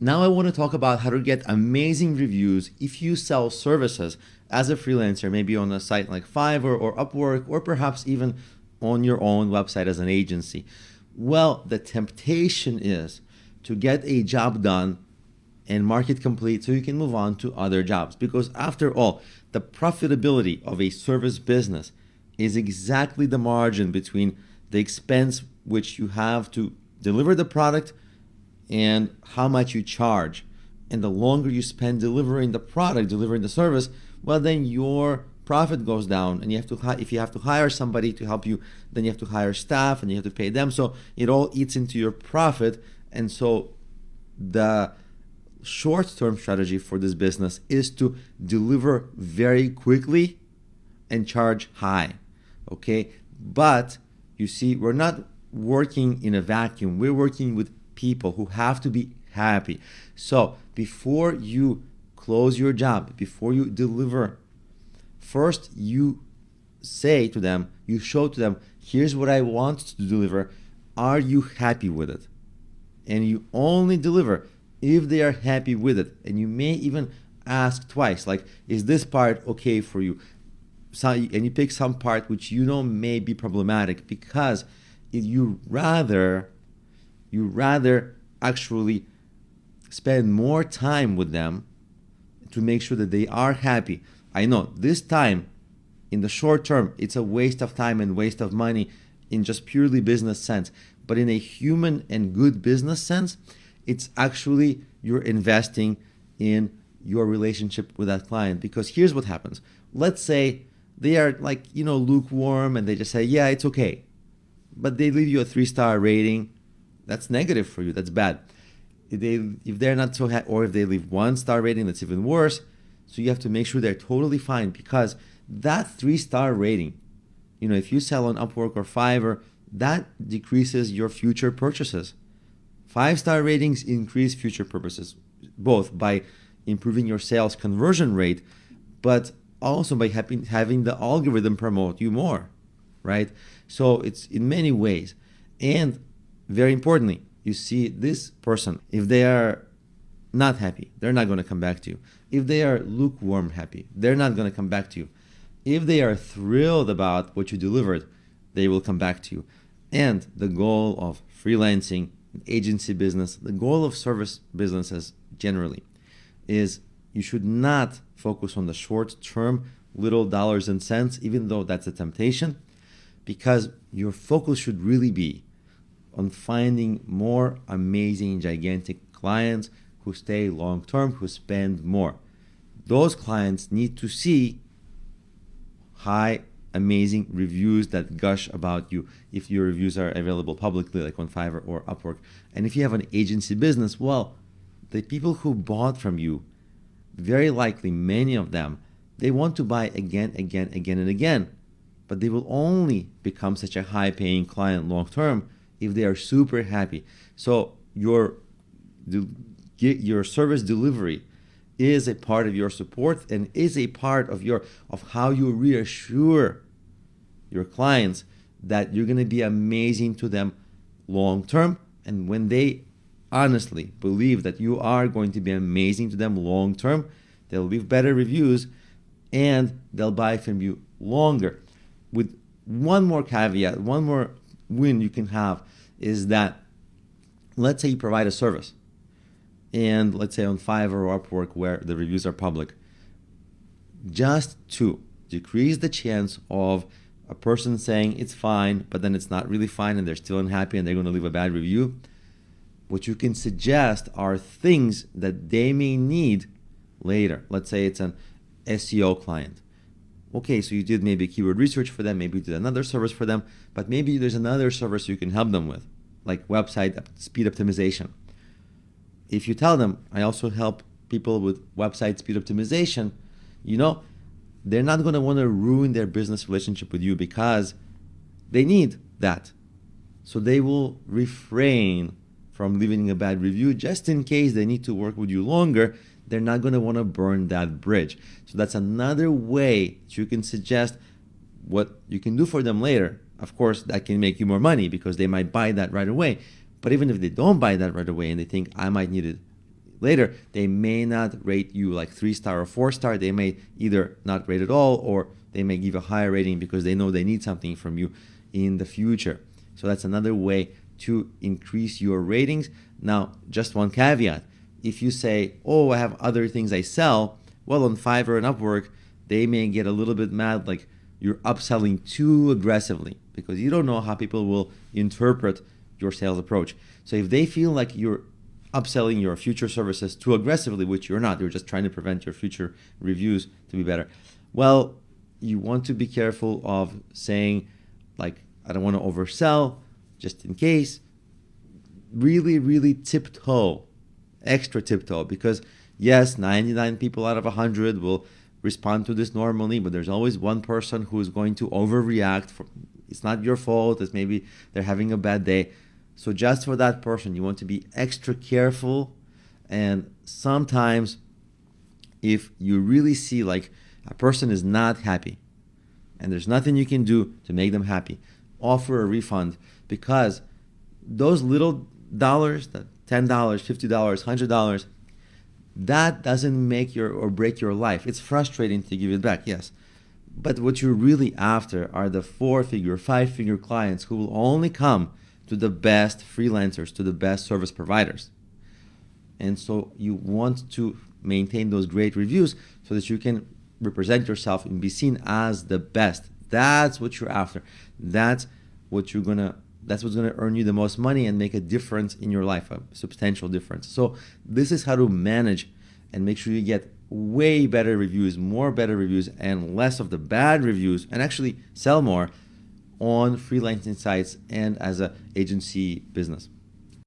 Now I want to talk about how to get amazing reviews if you sell services as a freelancer, maybe on a site like Fiverr or UpWork, or perhaps even on your own website as an agency. Well, the temptation is to get a job done and market complete so you can move on to other jobs. Because after all, the profitability of a service business is exactly the margin between the expense which you have to deliver the product and how much you charge. And the longer you spend delivering the product, delivering the service, well, then your profit goes down. And you have to, if you have to hire somebody to help you, then you have to hire staff and you have to pay them. So it all eats into your profit. And so the short-term strategy for this business is to deliver very quickly and charge high. Okay, but you see, we're not working in a vacuum. We're working with people who have to be happy. So before you close your job, before you deliver, first you say to them, you show to them, here's what I want to deliver. Are you happy with it? And you only deliver if they are happy with it. And you may even ask twice, like, is this part okay for you? So, and you pick some part which you know may be problematic, because you rather actually spend more time with them to make sure that they are happy. I know this time, in the short term, it's a waste of time and waste of money in just purely business sense. But in a human and good business sense, it's actually you're investing in your relationship with that client. Because here's what happens. Let's say they are like, lukewarm, and they just say, yeah, it's okay. But they leave you a 3-star rating. That's negative for you. That's bad. If they're not so happy, or if they leave 1-star rating, that's even worse. So you have to make sure they're totally fine, because that 3-star rating, if you sell on Upwork or Fiverr, that decreases your future purchases. 5-star ratings increase future purchases, both by improving your sales conversion rate, but also by having the algorithm promote you more, right? So it's in many ways. And very importantly, you see this person, if they are not happy, they're not going to come back to you. If they are lukewarm happy, they're not going to come back to you. If they are thrilled about what you delivered, they will come back to you. And the goal of freelancing, agency business, the goal of service businesses generally is you should not focus on the short-term little dollars and cents, even though that's a temptation, because your focus should really be on finding more amazing, gigantic clients who stay long-term, who spend more. Those clients need to see high, amazing reviews that gush about you, if your reviews are available publicly, like on Fiverr or Upwork. And if you have an agency business, well, the people who bought from you, very likely many of them, they want to buy again and again. But they will only become such a high-paying client long-term if they are super happy. So your service delivery is a part of your support and is a part of how you reassure your clients that you're going to be amazing to them long term. And when they honestly believe that you are going to be amazing to them long term, they'll leave better reviews and they'll buy from you longer. With one more caveat, one more win you can have is that, let's say you provide a service, and let's say on Fiverr or Upwork where the reviews are public, just to decrease the chance of a person saying it's fine, but then it's not really fine and they're still unhappy and they're going to leave a bad review, what you can suggest are things that they may need later. Let's say it's an SEO client. Okay, so you did maybe keyword research for them, maybe you did another service for them, but maybe there's another service you can help them with, like website speed optimization. If you tell them, I also help people with website speed optimization, they're not going to want to ruin their business relationship with you because they need that. So they will refrain from leaving a bad review just in case they need to work with you longer. They're not going to want to burn that bridge. So that's another way that you can suggest what you can do for them later. Of course, that can make you more money because they might buy that right away. But even if they don't buy that right away and they think I might need it later, they may not rate you like 3-star or 4-star. They may either not rate at all, or they may give a higher rating because they know they need something from you in the future. So that's another way to increase your ratings. Now, just one caveat. If you say, oh, I have other things I sell, well, on Fiverr and UpWork, they may get a little bit mad, like you're upselling too aggressively, because you don't know how people will interpret your sales approach. So if they feel like you're upselling your future services too aggressively, which you're not, you're just trying to prevent your future reviews to be better, well, you want to be careful of saying, like, I don't want to oversell, just in case. Really, really tiptoe, extra tiptoe, because yes, 99 people out of 100 will respond to this normally, but there's always one person who is going to overreact. It's not your fault. It's maybe they're having a bad day. So just for that person, you want to be extra careful. And sometimes if you really see like a person is not happy and there's nothing you can do to make them happy, offer a refund, because those little dollars, that $10, $50, $100, that doesn't make your or break your life. It's frustrating to give it back, yes. But what you're really after are the 4-figure, 5-figure clients who will only come to the best freelancers, to the best service providers. And so you want to maintain those great reviews so that you can represent yourself and be seen as the best. That's what you're after. That's what's gonna earn you the most money and make a difference in your life, a substantial difference. So this is how to manage and make sure you get way better reviews, more better reviews, and less of the bad reviews, and actually sell more on freelancing sites and as an agency business.